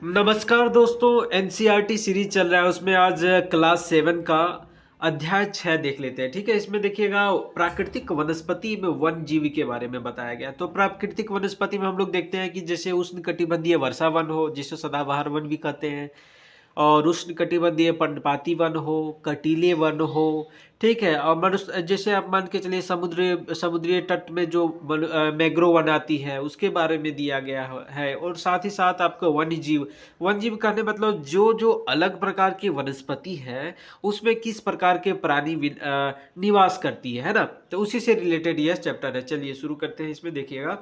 नमस्कार दोस्तों, NCERT series चल रहा है। उसमें आज क्लास 7 का अध्याय 6 देख लेते हैं। ठीक है, इसमें देखिएगा प्राकृतिक वनस्पति में वन जीव के बारे में बताया गया है। तो प्राकृतिक वनस्पति में हम लोग देखते हैं कि जैसे उष्णकटिबंधीय वर्षा वन हो, जिसे सदाबहार वन भी कहते हैं, और उष्णकटिबंधीय पर्णपाती वन हो, कटीले वन हो। ठीक है, और मनुष्य जैसे आप मान के चलिए समुद्रीय तट में जो मैंग्रोव वन आती है उसके बारे में दिया गया है। और साथ ही साथ आपको वन जीव कहने मतलब जो जो अलग प्रकार की वनस्पति है उसमें किस प्रकार के प्राणी निवास करती है ना। तो उसी से रिलेटेड यह चैप्टर है। चलिए शुरू करते हैं। इसमें देखिएगा,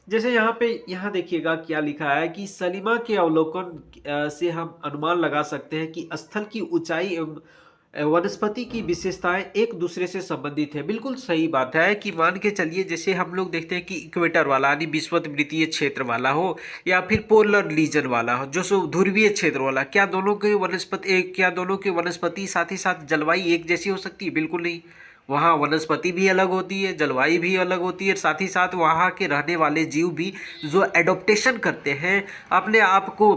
जैसे यहाँ देखिएगा क्या लिखा है कि सलीमा के अवलोकन से हम अनुमान लगा सकते हैं कि स्थल की ऊंचाई एवं वनस्पति की विशेषताएं एक दूसरे से संबंधित है। बिल्कुल सही बात है कि मान के चलिए जैसे हम लोग देखते हैं कि इक्वेटर वाला यानी विषुववृत्तीय क्षेत्र वाला हो या फिर पोलर रीजन वाला हो, जो सो ध्रुवीय क्षेत्र वाला, क्या दोनों की वनस्पति साथ ही साथ जलवायु एक जैसी हो सकती है? बिल्कुल नहीं। वहाँ वनस्पति भी अलग होती है, जलवायु भी अलग होती है, साथ ही साथ वहाँ के रहने वाले जीव भी जो एडोप्टेशन करते हैं, अपने आप को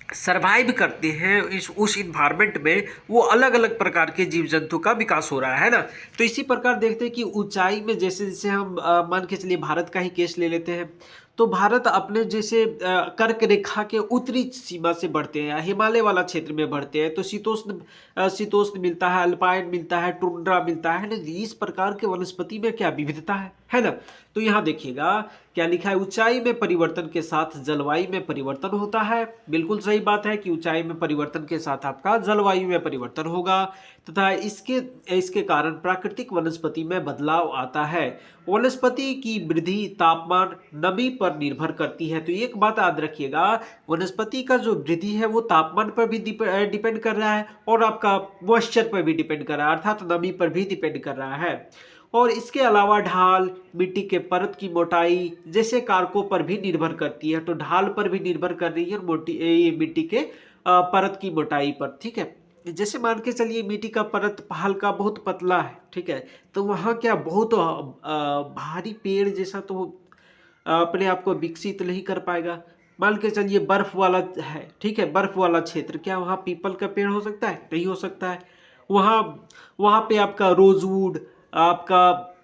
सरवाइव करते हैं उस इन्वायरमेंट में, वो अलग अलग प्रकार के जीव जंतु का विकास हो रहा है ना। तो इसी प्रकार देखते हैं कि ऊंचाई में जैसे जैसे हम मान के चलिए भारत का ही केस ले लेते हैं। तो भारत अपने जैसे कर्क रेखा के उत्तरी सीमा से बढ़ते हैं, हिमालय वाला क्षेत्र में बढ़ते हैं, तो शीतोष्ण मिलता है, अल्पाइन मिलता है, टुंड्रा मिलता है ना। इस प्रकार के वनस्पति में क्या विविधता है ना। तो यहाँ देखिएगा क्या लिखा है, ऊंचाई में परिवर्तन के साथ जलवायु में परिवर्तन होता है। बिल्कुल सही बात है कि ऊंचाई में परिवर्तन के साथ आपका जलवायु में परिवर्तन होगा तथा इसके कारण प्राकृतिक वनस्पति में बदलाव आता है। वनस्पति की वृद्धि तापमान नमी पर निर्भर करती है। तो एक बात याद रखिएगा, वनस्पति का जो वृद्धि है वो तापमान पर भी डिपेंड कर रहा है और आपका मॉइस्चर पर भी डिपेंड कर रहा है, अर्थात नमी पर भी डिपेंड कर रहा है। और इसके अलावा ढाल, मिट्टी के परत की मोटाई जैसे कारकों पर भी निर्भर करती है। तो ढाल पर भी निर्भर कर रही है और ये मिट्टी के परत की मोटाई पर। ठीक है, जैसे मान के चलिए मिट्टी का परत हल्का बहुत पतला है, ठीक है, तो वहाँ क्या बहुत भारी पेड़ जैसा तो अपने आप को विकसित नहीं कर पाएगा। मान के चलिए बर्फ वाला है, ठीक है, बर्फ वाला क्षेत्र, क्या वहाँ पीपल का पेड़ हो सकता है? नहीं हो सकता है। वहाँ वहाँ पे आपका रोजवुड, आपका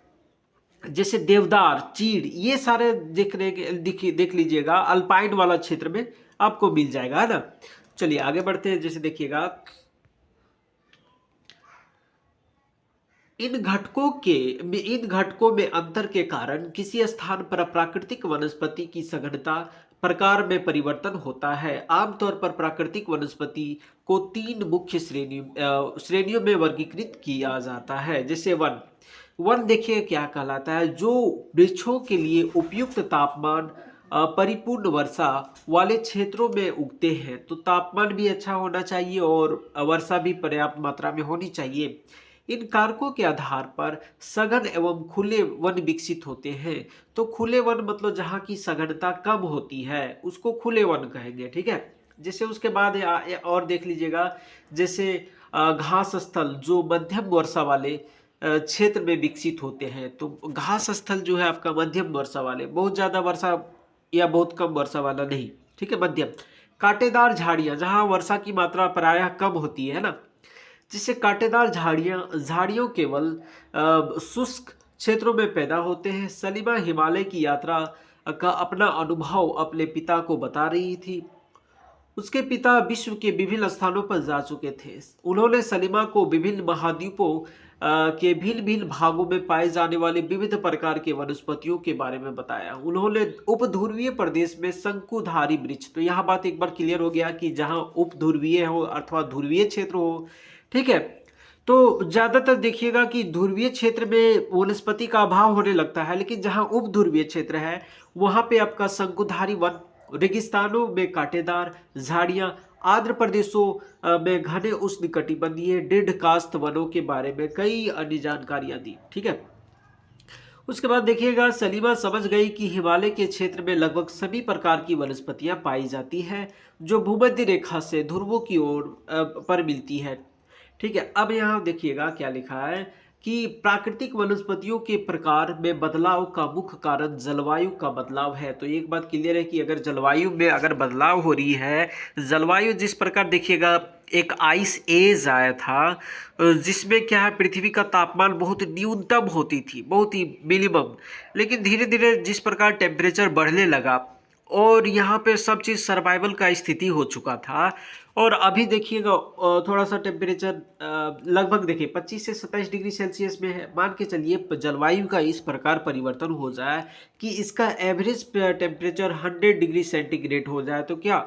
जैसे देवदार, चीड़, ये सारे देख लीजिएगा अल्पाइन वाला क्षेत्र में आपको मिल जाएगा, है ना। चलिए आगे बढ़ते हैं। जैसे देखिएगा, इन घटकों में अंतर के कारण किसी स्थान पर प्राकृतिक वनस्पति की सघनता प्रकार में परिवर्तन होता है। आमतौर पर प्राकृतिक वनस्पति को तीन मुख्य श्रेणियों में वर्गीकृत किया जाता है। जैसे वन देखिए क्या कहलाता है, जो वृक्षों के लिए उपयुक्त तापमान, परिपूर्ण वर्षा वाले क्षेत्रों में उगते हैं। तो तापमान भी अच्छा होना चाहिए और वर्षा भी पर्याप्त मात्रा में होनी चाहिए। इन कारकों के आधार पर सघन एवं खुले वन विकसित होते हैं। तो खुले वन मतलब जहाँ की सघनता कम होती है उसको खुले वन कहेंगे। ठीक है, जैसे उसके बाद और देख लीजिएगा, जैसे घास स्थल जो मध्यम वर्षा वाले क्षेत्र में विकसित होते हैं। तो घास स्थल जो है आपका मध्यम वर्षा वाले, बहुत ज्यादा वर्षा या बहुत कम वर्षा वाला नहीं, ठीक है, मध्यम। कांटेदार झाड़ियां, जहां वर्षा की मात्रा प्रायः कम होती है ना, जिससे कांटेदार झाड़ियों केवल शुष्क क्षेत्रों में पैदा होते हैं। सलीमा हिमालय की यात्रा का अपना अनुभव अपने पिता को बता रही थी। उसके पिता विश्व के विभिन्न स्थानों पर जा चुके थे। उन्होंने सलीमा को विभिन्न महाद्वीपों के भिन्न भिन्न भागों में पाए जाने वाले विविध प्रकार के वनस्पतियों के बारे में बताया। उन्होंने उपध्रुवीय प्रदेश में शंकुधारी वृक्ष, तो यह बात एक बार क्लियर हो गया कि जहां उपध्रुवीय हो अथवा ध्रुवीय क्षेत्र हो, ठीक है, तो ज्यादातर देखिएगा कि ध्रुवीय क्षेत्र में वनस्पति का अभाव होने लगता है, लेकिन जहां उपध्रुवीय क्षेत्र है वहां पे आपका शंकुधारी वन, रेगिस्तानों में कांटेदार झाड़ियां, आर्द्र प्रदेशों में घने उष्णकटिबंधीय दृढ़ काष्ठ वनों के बारे में कई अन्य जानकारियां दी। ठीक है, उसके बाद देखिएगा, सलीमा समझ गई कि हिमालय के क्षेत्र में लगभग सभी प्रकार की वनस्पतियां पाई जाती हैं जो भूमध्य रेखा से ध्रुवों की ओर पर मिलती है। ठीक है, अब यहाँ देखिएगा क्या लिखा है कि प्राकृतिक वनस्पतियों के प्रकार में बदलाव का मुख्य कारण जलवायु का बदलाव है। तो एक बात क्लियर है कि अगर जलवायु में अगर बदलाव हो रही है, जलवायु जिस प्रकार देखिएगा, एक आइस एज आया था जिसमें क्या है, पृथ्वी का तापमान बहुत न्यूनतम होती थी, बहुत ही मिनिमम, लेकिन धीरे धीरे जिस प्रकार टेम्परेचर बढ़ने लगा और यहाँ पे सब चीज़ सर्वाइवल का स्थिति हो चुका था। और अभी देखिएगा थोड़ा सा टेम्परेचर लगभग देखिए 25 से 27 डिग्री सेल्सियस में है। मान के चलिए जलवायु का इस प्रकार परिवर्तन हो जाए कि इसका एवरेज टेम्परेचर 100 डिग्री सेंटीग्रेड हो जाए, तो क्या,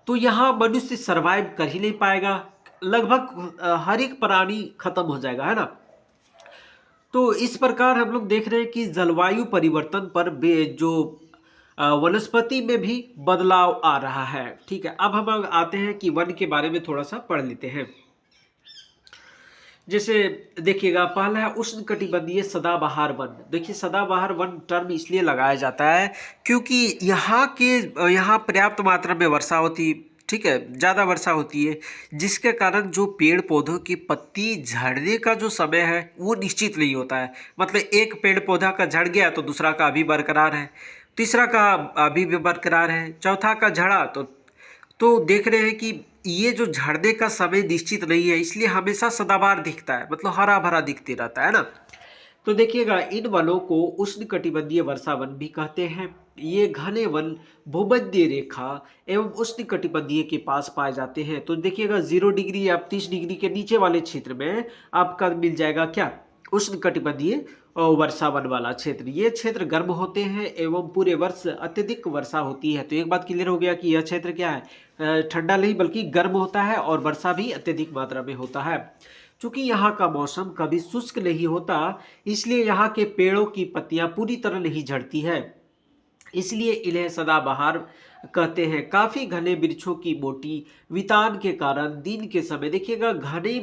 तो यहाँ मनुष्य सरवाइव कर ही नहीं पाएगा, लगभग हर एक प्राणी खत्म हो जाएगा, है ना। तो इस प्रकार हम लोग देख रहे हैं कि जलवायु परिवर्तन पर जो वनस्पति में भी बदलाव आ रहा है। ठीक है, अब हम आते हैं कि वन के बारे में थोड़ा सा पढ़ लेते हैं। जैसे देखिएगा, पहला है उष्णकटिबंधीय सदाबहार वन। देखिए सदाबहार वन टर्म इसलिए लगाया जाता है क्योंकि यहाँ पर्याप्त मात्रा में वर्षा होती, ठीक है, ज़्यादा वर्षा होती है, जिसके कारण जो पेड़ पौधों की पत्ती झड़ने का जो समय है वो निश्चित नहीं होता है। मतलब एक पेड़ पौधा का झड़ गया तो दूसरा का अभी बरकरार है, तीसरा का अभी भी बरकरार है, चौथा का झड़ा तो देख रहे हैं कि ये जो झड़ने का समय निश्चित नहीं है, इसलिए हमेशा सदाबहार दिखता है, मतलब हरा भरा दिखते रहता है ना। तो देखिएगा, इन वनों को उष्णकटिबंधीय वर्षा वन भी कहते हैं। ये घने वन भूमध्य रेखा एवं उष्णकटिबंधीय के पास पाए जाते हैं। तो देखिएगा 0 डिग्री या 30 डिग्री के नीचे वाले क्षेत्र में आपका मिल जाएगा क्या, उष्णकटिबंधीय वर्षा वन वाला क्षेत्र। ये क्षेत्र गर्म होते हैं एवं पूरे वर्ष अत्यधिक वर्षा होती है। तो एक बात क्लियर हो गया कि यह क्षेत्र क्या है, ठंडा नहीं बल्कि गर्म होता है और वर्षा भी अत्यधिक मात्रा में होता है। चूंकि यहाँ का मौसम कभी शुष्क नहीं होता, इसलिए यहाँ के पेड़ों की पत्तियां पूरी तरह नहीं झड़ती है, इसलिए इन्हें सदाबहार कहते हैं। काफी घने वृक्षों की मोटी वितान के कारण दिन के समय, देखिएगा घने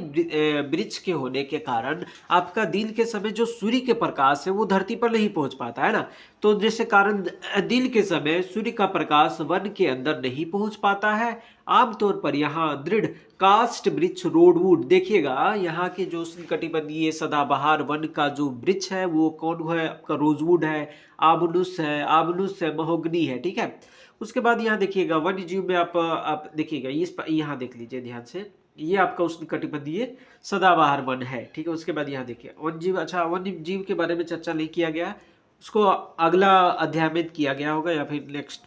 वृक्ष के होने के कारण आपका दिन के समय जो सूर्य के प्रकाश है वो धरती पर नहीं पहुंच पाता है ना। तो जिसके कारण दिन के समय सूर्य का प्रकाश वन के अंदर नहीं पहुंच पाता है। आमतौर पर यहाँ दृढ़ काष्ठ वृक्ष रोडवुड, देखिएगा यहाँ के जो उष्णकटिबंधीय सदाबहार वन का जो वृक्ष है वो कौन है, आपका रोजवुड है, आबनुस है, महोगनी है, ठीक है। उसके बाद यहाँ देखिएगा वन्य जीव में आप देखिएगा, यहाँ देख लीजिए ध्यान से, ये आपका उष्णकटिबंधीय सदाबहार वन है, ठीक है। उसके बाद यहाँ देखिए वन्य जीव, अच्छा वन्य जीव के बारे में चर्चा नहीं किया गया, उसको अगला अध्याय में किया गया होगा या फिर नेक्स्ट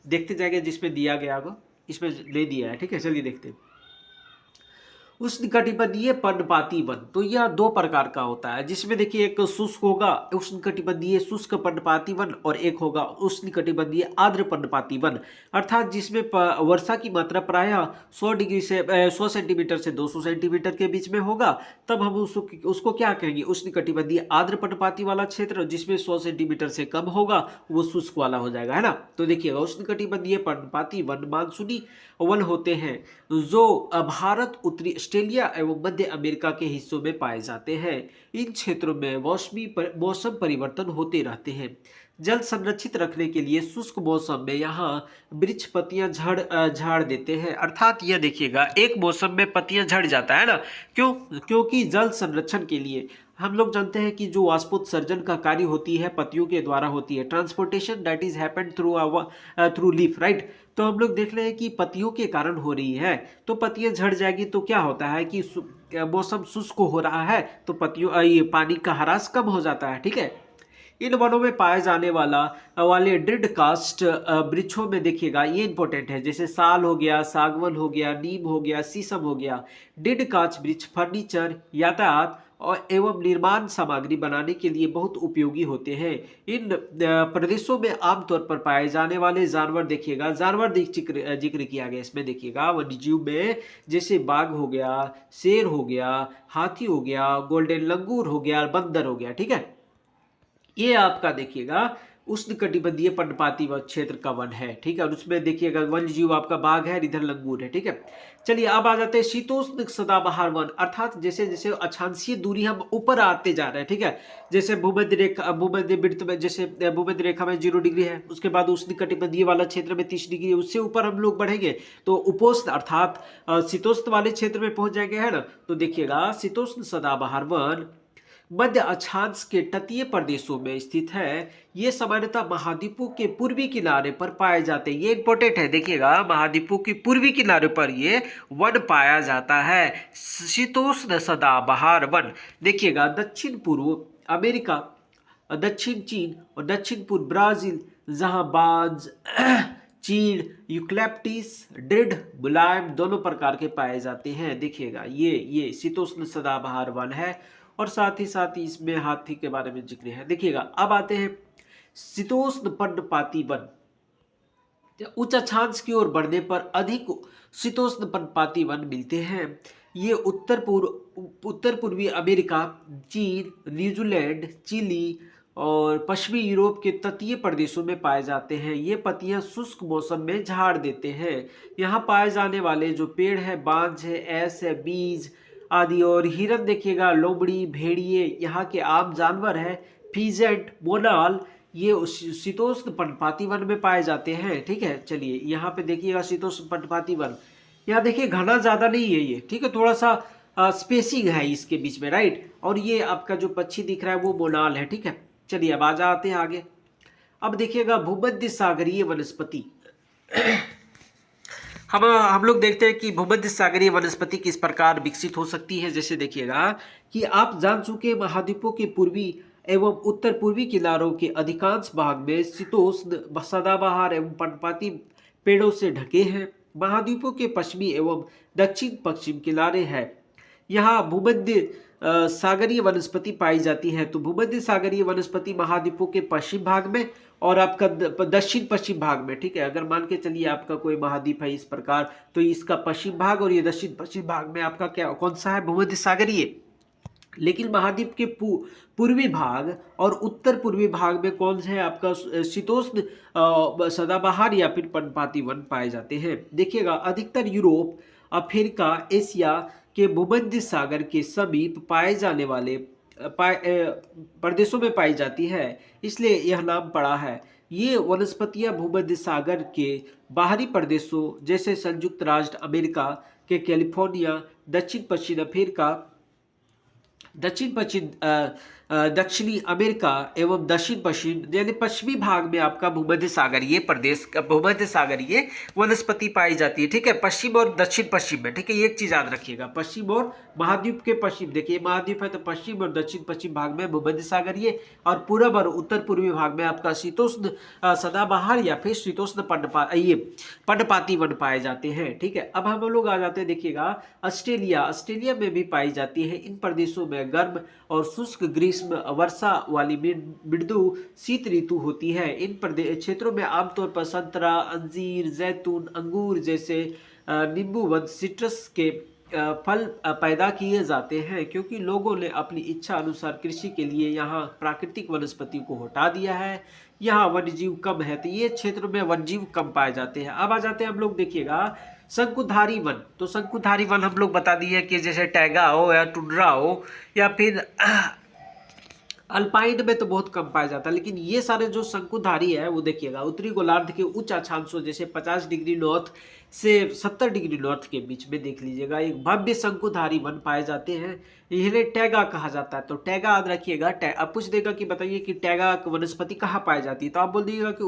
देखते जाएंगे जिसमें दिया गया होगा, इसमें ले दिया है, ठीक है। चलिए देखते हैं। उष्णकटिबंधीय पर्णपाती वन, तो यह 2 प्रकार का होता है, जिसमें देखिए एक शुष्क होगा उष्णकटिबंधीय शुष्क पर्णपाती वन और एक होगा उष्णकटिबंधीय आर्द्र पर्णपाती वन, अर्थात जिसमें वर्षा की मात्रा प्रायः 100 सेंटीमीटर से 200 सेंटीमीटर के बीच में होगा। तब हम उसको क्या कहेंगे, उष्णकटिबंधीय आर्द्र पर्णपाती वाला क्षेत्र, जिसमें 100 सेंटीमीटर से कम होगा वो शुष्क वाला हो जाएगा, है ना। तो देखिएगा उष्णकटिबंधीय पर्णपाती वन मानसूनी वन होते हैं जो भारत, उत्तरी ऑस्ट्रेलिया एवं मध्य अमेरिका के हिस्सों में पाए जाते हैं। इन क्षेत्रों में मौसम परिवर्तन होते रहते हैं। जल संरक्षित रखने के लिए शुष्क मौसम में यहाँ वृक्ष पत्तियां झाड़ देते हैं, अर्थात यह देखिएगा एक मौसम में पत्तियां झड़ जाता है ना, क्योंकि जल संरक्षण के लिए हम लोग जानते हैं कि जो वाष्पोत्सर्जन का कार्य होती है पत्तियों के द्वारा होती है, transportation that is happened through leaf, right. तो हम लोग देख रहे हैं कि पत्तियों के कारण हो रही है, तो पत्तियां झड़ जाएगी तो क्या होता है कि मौसम शुष्क हो रहा है तो पत्तियों ये पानी का ह्रास कम हो जाता है, ठीक है। इन वनों में पाए जाने वाले दृढ़ काष्ठ वृक्षों में देखिएगा ये इंपॉर्टेंट है, जैसे साल हो गया, सागवन हो गया, नीम हो गया, शीशम हो गया। दृढ़ काष्ठ वृक्ष फर्नीचर, यातायात और एवं निर्माण सामग्री बनाने के लिए बहुत उपयोगी होते हैं। इन प्रदेशों में आमतौर पर पाए जाने वाले जानवर देखिएगा, जानवर जिक्र किया गया इसमें, देखिएगा वन्यजीव में जैसे बाघ हो गया, शेर हो गया, हाथी हो गया, गोल्डन लंगूर हो गया, बंदर हो गया, ठीक है। ये आपका देखिएगा उष्णकटिबंधीय पर्णपाती क्षेत्र का वन है, ठीक है। और उसमें देखिएगा वन्य जीव आपका बाघ है, इधर लंगूर है, ठीक है। चलिए अब आ जाते हैं शीतोष्ण सदाबहार वन, अर्थात जैसे जैसे अक्षांशीय दूरी हम ऊपर आते जा रहे हैं, ठीक है। जैसे भूमध्य रेखा, भूमध्य वृत्त में, जैसे भूमध्य रेखा में 0 डिग्री है, उसके बाद उष्णकटिबंधीय वाला क्षेत्र में 30 डिग्री है, उससे ऊपर हम लोग बढ़ेंगे तो उपोष्ण अर्थात शीतोष्ण वाले क्षेत्र में पहुंच जाएंगे, है ना। तो देखिएगा शीतोष्ण सदाबहार वन मध्य अक्षांश के तटीय प्रदेशों में स्थित है। ये सामान्यतः महाद्वीपों के पूर्वी किनारे पर पाए जाते हैं। ये इंपॉर्टेंट है, देखिएगा महाद्वीपों के पूर्वी किनारे पर ये वन पाया जाता है, शीतोष्ण सदाबहार वन। देखिएगा दक्षिण पूर्व अमेरिका, दक्षिण चीन और दक्षिण पूर्व ब्राजील, जहां बांज चीड़, यूकलिप्टिस, दृढ़, मुलायम दोनों प्रकार के पाए जाते हैं। देखिएगा ये शीतोष्ण सदाबहार वन है। और साथ ही इसमें हाथी के बारे में जिक्र है। देखिएगा अब आते हैं शीतोष्ण पर्णपाती वन। उच्च अक्षांश की ओर बढ़ने पर अधिक शीतोष्ण पर्णपाती वन मिलते हैं। ये उत्तर पूर्वी अमेरिका, चीन, न्यूजीलैंड, चिली और पश्चिमी यूरोप के तटीय प्रदेशों में पाए जाते हैं। ये पत्तियां शुष्क मौसम में झाड़ देते हैं। यहाँ पाए जाने वाले जो पेड़ है, बांज है, ऐस है, बीज आदि और हिरन, देखिएगा लोमड़ी, भेड़िए, यहाँ के आम जानवर है, फीजेंट, मोनाल, ये शीतोष्ण पर्णपाती वन में पाए जाते हैं, ठीक है। चलिए यहाँ पे देखिएगा शीतोष्ण पर्णपाती वन, यहाँ देखिए घना ज्यादा नहीं है ये, ठीक है, थोड़ा सा स्पेसिंग है इसके बीच में, राइट। और ये आपका जो पक्षी दिख रहा है वो मोनाल है, ठीक है। चलिए अब आ जाते हैं आगे। अब देखिएगा भूमध्य सागरीय वनस्पति। हम लोग देखते हैं कि भूमध्य सागरीय वनस्पति किस प्रकार विकसित हो सकती है। जैसे देखिएगा कि आप जान चुके महाद्वीपों के पूर्वी एवं उत्तर पूर्वी किनारों के अधिकांश भाग में शीतोष्ण सदाबहार एवं पर्णपाती पेड़ों से ढके हैं। महाद्वीपों के पश्चिमी एवं दक्षिण पश्चिम किनारे हैं, यहाँ भूमध्य सागरीय वनस्पति पाई जाती है। तो भूमध्य सागरीय वनस्पति महाद्वीपों के पश्चिम भाग में और आपका दक्षिण पश्चिम भाग में, ठीक है। अगर मान के चलिए आपका कोई महाद्वीप है इस प्रकार, तो इसका पश्चिम भाग और ये दक्षिण पश्चिम भाग में आपका क्या कौन सा है, भूमध्य सागरीय। लेकिन महाद्वीप के पूर्वी भाग और उत्तर पूर्वी भाग में कौन सा है आपका शीतोष्ण सदाबहार या फिर पर्णपाती वन पाए जाते हैं। देखिएगा अधिकतर यूरोप, अफ्रीका, एशिया के भूमध्य सागर के समीप पाए जाने वाले प्रदेशों में पाई जाती है, इसलिए यह नाम पड़ा है। ये वनस्पतियां भूमध्य सागर के बाहरी प्रदेशों जैसे संयुक्त राष्ट्र अमेरिका के कैलिफोर्निया, दक्षिण पश्चिम अफ्रीका, दक्षिणी अमेरिका एवं दक्षिण पश्चिम यानी पश्चिमी भाग में आपका भूमध्य सागरीय प्रदेश का भूमध्य सागरीय वनस्पति पाई जाती है, ठीक है, पश्चिम और दक्षिण पश्चिम में, ठीक है। एक चीज याद रखिएगा, पश्चिम और महाद्वीप के पश्चिम, देखिए महाद्वीप है तो पश्चिम और दक्षिण पश्चिम भाग में भूमध्य सागरीय और पूर्व और उत्तर पूर्वी भाग में आपका शीतोष्ण सदाबहार या फिर शीतोष्ण पर्णपाती वन पाए जाते हैं, ठीक है। अब हम लोग आ जाते हैं, देखिएगा ऑस्ट्रेलिया में भी पाई जाती है। इन प्रदेशों में गर्म और शुष्क ग्रीष्म वर्षा वाली मृदु शीत ऋतु होती है। इन क्षेत्रों में आमतौर पर संतरा, अंजीर, जैतून, अंगूर जैसे नींबू व सिट्रस के फल पैदा किए जाते हैं, क्योंकि लोगों ने अपनी इच्छा अनुसार कृषि के लिए यहाँ प्राकृतिक वनस्पति को हटा दिया है। यहाँ वन्यजीव कम है, तो ये क्षेत्र में वन्यजीव कम पाए जाते हैं। अब आ जाते हैं हम लोग, देखिएगा शंकुधारी वन। तो शंकुधारी वन हम लोग बता दिए कि जैसे टैगा हो या टुंड्रा हो या फिर अल्पाइन में तो बहुत कम पाया जाता है, लेकिन ये सारे जो शंकुधारी है वो देखिएगा उत्तरी गोलार्ध के उच्च अक्षांशों जैसे 50 डिग्री नॉर्थ से 70 डिग्री नॉर्थ के बीच में देख लीजिएगा एक भव्य शंकुधारी वन पाए जाते हैं। इन्हें टैगा कहा जाता है। तो टैगा याद रखिएगा। अब पूछ देगा कि बताइए कि टैगा वनस्पति कहाँ पाई जाती है, तो आप बोल दीजिएगा कि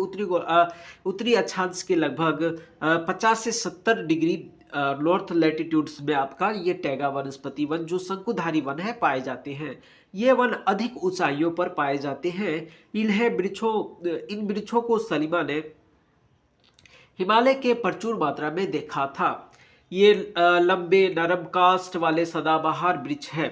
उत्तरी अक्षांश के लगभग 50 से 70 डिग्री नॉर्थ लैटिट्यूड्स में आपका ये टैगा वनस्पति वन जो शंकुधारी वन है पाए जाते हैं। ये वन अधिक ऊंचाइयों पर पाए जाते हैं। इन वृक्षों को सलीमा ने हिमालय के प्रचुर मात्रा में देखा था। ये लंबे नरम काष्ठ वाले सदाबहार वृक्ष है।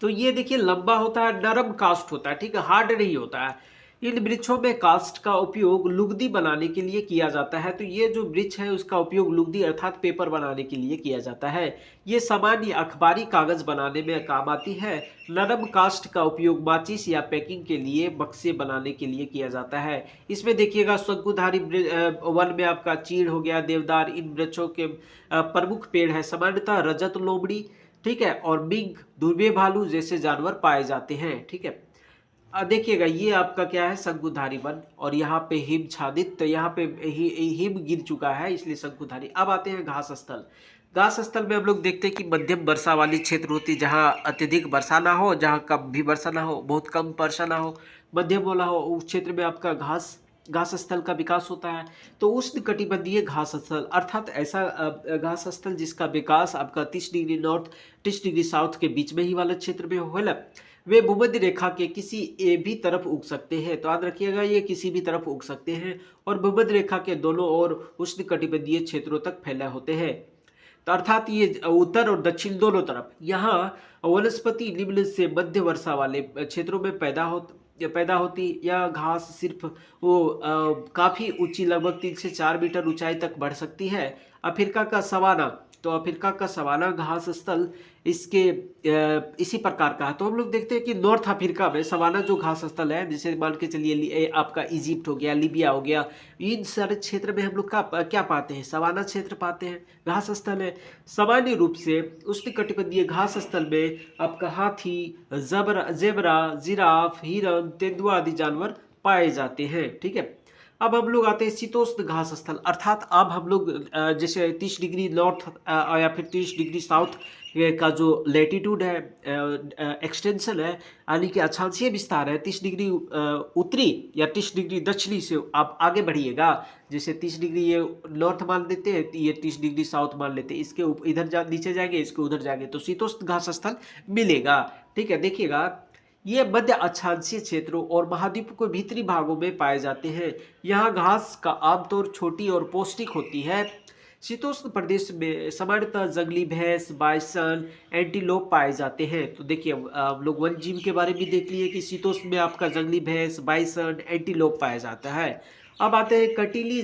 तो ये देखिए लंबा होता है, नरम काष्ठ होता है, ठीक है, हार्ड नहीं होता है। इन वृक्षों में काष्ठ का उपयोग लुगदी बनाने के लिए किया जाता है। तो ये जो वृक्ष है उसका उपयोग लुगदी अर्थात पेपर बनाने के लिए किया जाता है। ये सामान्य अखबारी कागज बनाने में काम आती है। नरम काष्ठ का उपयोग माचिस या पैकिंग के लिए बक्से बनाने के लिए किया जाता है। इसमें देखिएगा शंकुधारी वन में आपका चीड़ हो गया, देवदार, इन वृक्षों के प्रमुख पेड़ है। सामान्यतः रजत लोमड़ी, ठीक है, और मिंक, ध्रुवीय भालू जैसे जानवर पाए जाते हैं। ठीक है, देखिएगा ये आपका क्या है, शंकुधारी वन, और यहाँ पे हिम छादित, तो यहाँ पे हिम गिर चुका है इसलिए शंकुधारी। अब आते हैं घास स्थल। घास स्थल में हम लोग देखते हैं कि मध्यम वर्षा वाली क्षेत्र होती है, जहाँ अत्यधिक वर्षा ना हो, जहाँ कम भी वर्षा ना हो, बहुत कम वर्षा ना हो, मध्यम वाला हो, उस क्षेत्र में आपका घास घास स्थल का विकास होता है। तो उष्ण कटिबंधीय घास स्थल अर्थात ऐसा घास स्थल जिसका विकास आपका 30 डिग्री नॉर्थ 30 डिग्री साउथ के बीच में ही वाले क्षेत्र में होला, वे भूमध्य रेखा के किसी एक भी तरफ उग सकते हैं। तो याद रखिएगा ये किसी भी तरफ उग सकते हैं और भूमध्य रेखा के दोनों ओर उष्ण कटिबंधीय क्षेत्रों तक फैला होते हैं। तो अर्थात ये उत्तर और दक्षिण दोनों तरफ। यहाँ वनस्पति निम्न से मध्य वर्षा वाले क्षेत्रों में पैदा होती। यह घास सिर्फ वो काफी ऊंची, लगभग 3 से 4 मीटर ऊंचाई तक बढ़ सकती है। अफ्रीका का सवाना, तो अफ्रीका का सवाना घास स्थल इसके इसी प्रकार का है। तो हम लोग देखते हैं कि नॉर्थ अफ्रीका में सवाना जो घास स्थल है, जैसे मान के चलिए आपका इजिप्ट हो गया, लीबिया हो गया, इन सारे क्षेत्र में हम लोग क्या पाते हैं, सवाना क्षेत्र पाते हैं, घास स्थल है। सामान्य रूप से उष्णकटिबंधीय घास स्थल में आपका हाथी, जेबरा, जिराफ, हिरन, तेंदुआ आदि जानवर पाए जाते हैं। ठीक है, अब हम लोग आते हैं शीतोष्ण घास स्थल, अर्थात अब हम लोग जैसे 30 डिग्री नॉर्थ या फिर 30 डिग्री साउथ का जो लेटीट्यूड है, एक्सटेंशन है, यानी कि अक्षांशीय विस्तार है, 30 डिग्री उत्तरी या 30 डिग्री दक्षिणी से आप आगे बढ़िएगा। जैसे 30 डिग्री ये नॉर्थ मान लेते हैं, ये 30 डिग्री साउथ मान लेते हैं, इसके इधर नीचे जाएंगे, इसके उधर जाएंगे तो शीतोष्ण घास स्थल मिलेगा। ठीक है, देखिएगा ये मध्य अक्षांशीय क्षेत्रों और महाद्वीप के भीतरी भागों में पाए जाते हैं। यहाँ घास का आमतौर छोटी और पौष्टिक होती है। शीतोष्ण प्रदेश में सामान्यतः जंगली भैंस, बाइसन, एंटीलोप पाए जाते हैं। तो देखिए हम लोग वन जीव के बारे में देख लिए कि शीतोष्ण में आपका जंगली भैंस, बाइसन, एंटीलोप पाया जाता है। अब आते हैं कटीली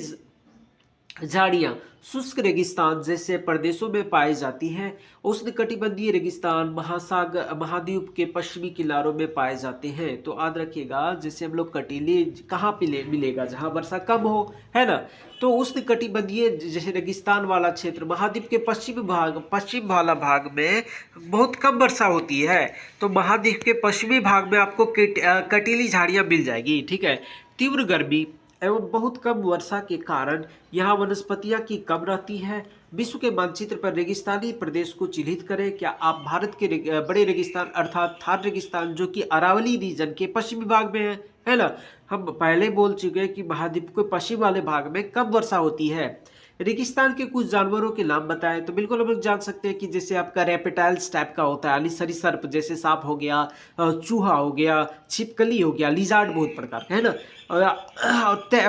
झाड़ियाँ शुष्क रेगिस्तान जैसे प्रदेशों में पाई जाती हैं। उष्णकटिबंधीय रेगिस्तान महाद्वीप के पश्चिमी किनारों में पाए जाते हैं। तो याद रखिएगा, जैसे हम लोग कटीले कहाँ पे मिलेगा, जहाँ वर्षा कम हो, है ना। तो उष्णकटिबंधीय जैसे रेगिस्तान वाला क्षेत्र महाद्वीप के पश्चिम वाला भाग में बहुत कम वर्षा होती है। तो महाद्वीप के पश्चिमी भाग में आपको कटीली झाड़ियाँ मिल जाएगी। ठीक है, तीव्र गर्मी एवं बहुत कम वर्षा के कारण यहाँ वनस्पतियाँ की कम रहती है। विश्व के मानचित्र पर रेगिस्तानी प्रदेश को चिन्हित करें। क्या आप भारत के बड़े रेगिस्तान अर्थात थार रेगिस्तान जो कि अरावली रीजन के पश्चिमी भाग में है ना, हम पहले बोल चुके हैं कि महाद्वीप के पश्चिम वाले भाग में कम वर्षा होती है। रेगिस्तान के कुछ जानवरों के नाम बताएं। तो बिल्कुल हम लोग जान सकते हैं कि जैसे आपका रेप्टाइल्स टाइप का होता है, यानी सरीसृप, जैसे सांप हो गया, चूहा हो गया, छिपकली हो गया, लिजार्ड बहुत प्रकार का है ना,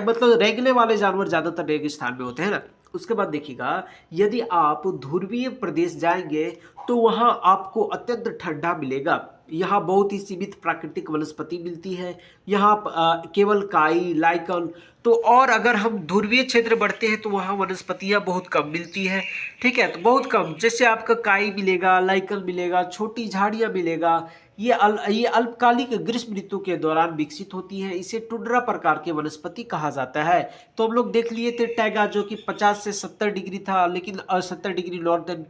मतलब रेंगने वाले जानवर ज्यादातर रेगिस्तान में होते हैं ना। उसके बाद देखिएगा, यदि आप ध्रुवीय प्रदेश जाएंगे तो वहां आपको अत्यंत ठंडा मिलेगा। यहाँ बहुत ही सीमित प्राकृतिक वनस्पति मिलती है। यहाँ केवल काई, लाइकन। तो और अगर हम ध्रुवीय क्षेत्र बढ़ते हैं तो वहाँ वनस्पतियाँ बहुत कम मिलती है। ठीक है, तो बहुत कम, जैसे आपका काई मिलेगा, लाइकन मिलेगा, छोटी झाड़ियाँ मिलेगा। ये अल्पकालिक ग्रीष्म ऋतु के दौरान विकसित होती है। इसे टुंड्रा प्रकार के वनस्पति कहा जाता है। तो हम लोग देख लिए थे टैगा जो कि 50 से 70 डिग्री था, लेकिन 70 डिग्री नॉर्दर्न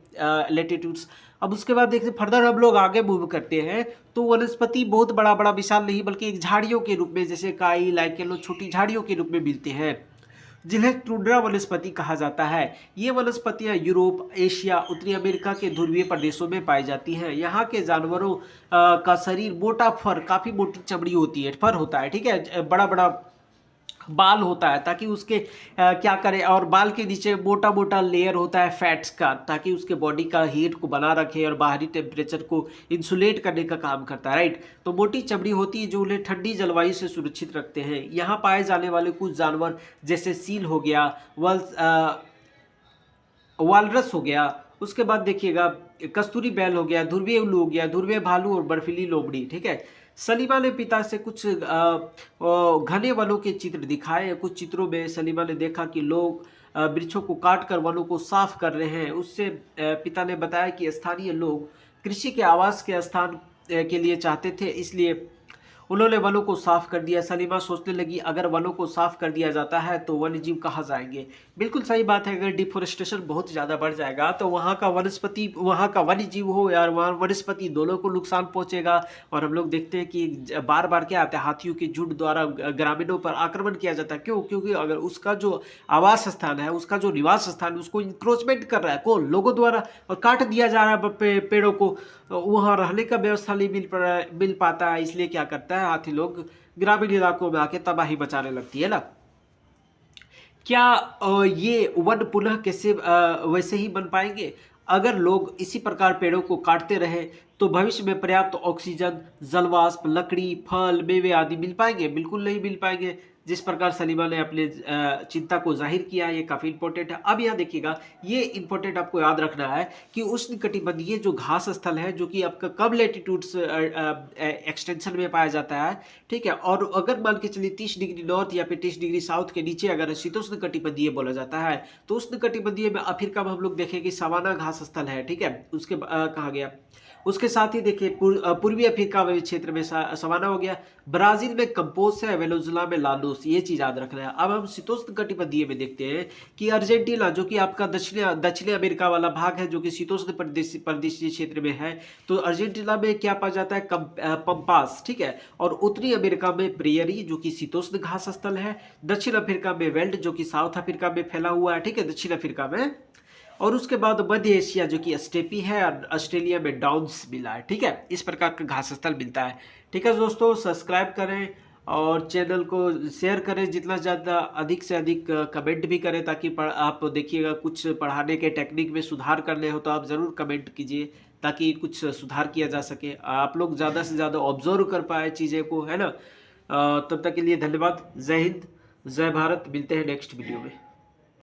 लेटीट्यूड्स। अब उसके बाद देखते फर्दर हम लोग आगे मूव करते हैं तो वनस्पति बहुत बड़ा बड़ा विशाल नहीं बल्कि एक झाड़ियों के रूप में, जैसे काई, लाइकेन, छोटी झाड़ियों के रूप में मिलते हैं, जिन्हें टुंड्रा वनस्पति कहा जाता है। ये वनस्पतियां यूरोप, एशिया, उत्तरी अमेरिका के ध्रुवीय प्रदेशों में पाई जाती हैं। यहाँ के जानवरों का शरीर मोटा, फर, काफी मोटी चमड़ी होती है, फर होता है। ठीक है, बड़ा बड़ा बाल होता है ताकि उसके क्या करे, और बाल के नीचे मोटा मोटा लेयर होता है फैट्स का, ताकि उसके बॉडी का हीट को बना रखे और बाहरी टेम्परेचर को इंसुलेट करने का काम करता है। राइट, तो मोटी चमड़ी होती है जो उन्हें ठंडी जलवायु से सुरक्षित रखते हैं। यहाँ पाए जाने वाले कुछ जानवर जैसे सील हो गया, वालरस हो गया, उसके बाद देखिएगा कस्तूरी बैल हो गया, ध्रुवीय उल्लू हो गया, ध्रुवीय भालू और बर्फीली लोमड़ी। ठीक है, सलीमा ने पिता से कुछ घने वनों के चित्र दिखाए। कुछ चित्रों में सलीमा ने देखा कि लोग वृक्षों को काट कर वनों को साफ कर रहे हैं। उससे पिता ने बताया कि स्थानीय लोग कृषि के आवास के स्थान के लिए चाहते थे, इसलिए उन्होंने वनों को साफ कर दिया। सलीमा सोचने लगी, अगर वनों को साफ कर दिया जाता है तो वन्य जीव कहाँ जाएंगे। बिल्कुल सही बात है, अगर डिफोरेस्टेशन बहुत ज़्यादा बढ़ जाएगा तो वहाँ का वनस्पति, वहाँ का वन्य जीव हो या वहाँ वनस्पति, दोनों को नुकसान पहुँचेगा। और हम लोग देखते हैं कि बार बार क्या आता है, हाथियों के झुंड द्वारा ग्रामीणों पर आक्रमण किया जाता है। क्यों? क्योंकि अगर उसका जो आवास स्थान है, उसका जो निवास स्थान है, उसको इंक्रोचमेंट कर रहा है कौन? लोगों द्वारा, और काट दिया जा रहा है पेड़ों को, वहाँ रहने का व्यवस्था नहीं मिल पाता है। इसलिए क्या करता है, हाथी लोग ग्रामीण इलाकों में आके तबाही मचाने लगती है ना। क्या ये वन पुनः कैसे वैसे ही बन पाएंगे? अगर लोग इसी प्रकार पेड़ों को काटते रहे तो भविष्य में पर्याप्त ऑक्सीजन, जलवाष्प, लकड़ी, फल, मेवे आदि मिल पाएंगे? बिल्कुल नहीं मिल पाएंगे। जिस प्रकार सलीमा ने अपने चिंता को जाहिर किया, ये काफ़ी इंपॉर्टेंट है। अब यहाँ देखिएगा, ये इंपॉर्टेंट आपको याद रखना है कि उष्णकटिबंधीय जो घास स्थल है, जो कि आपका कम लेटीट्यूड्स एक्सटेंशन में पाया जाता है, ठीक है, और अगर मान के चलिए 30 डिग्री नॉर्थ या फिर 30 डिग्री साउथ के नीचे अगर शीतोष्ण कटिबंधीय बोला जाता है, तो उष्ण कटिबंधीय में अफ्रीका में हम लोग देखेंगे सवाना घास स्थल है, ठीक है, उसके कहा गया। उसके साथ ही देखिए पूर्वी अफ्रीका में क्षेत्र में सवाना हो गया। ब्राजील में कंपोज है, वेनेजुला में लानोस, ये चीज याद रखना है। अब हम शीतोष्ण कटिबंधीय में देखते हैं कि अर्जेंटीना, जो कि आपका दक्षिणी अमेरिका वाला भाग है, जो कि शीतोष्ण प्रदेशीय क्षेत्र में है, तो अर्जेंटीना में क्या पाया जाता है, पंपास, ठीक है, और उत्तरी अमेरिका में प्रेयरी, जो कि शीतोष्ण घास स्थल है। दक्षिण अफ्रीका में वेल्ड, जो कि साउथ अफ्रीका में फैला हुआ है, ठीक है, दक्षिण अफ्रीका में। और उसके बाद मध्य एशिया, जो कि स्टेपी है, और ऑस्ट्रेलिया में डाउन्स मिला है, ठीक है। इस प्रकार का घास स्थल मिलता है, ठीक है दोस्तों। सब्सक्राइब करें और चैनल को शेयर करें, जितना ज़्यादा अधिक से अधिक कमेंट भी करें, ताकि आप देखिएगा कुछ पढ़ाने के टेक्निक में सुधार करने हो तो आप ज़रूर कमेंट कीजिए, ताकि कुछ सुधार किया जा सके, आप लोग ज़्यादा से ज़्यादा ऑब्जर्व कर पाए चीज़ें को, है ना। तब तक के लिए धन्यवाद। जय हिंद, जय भारत। मिलते हैं नेक्स्ट वीडियो में।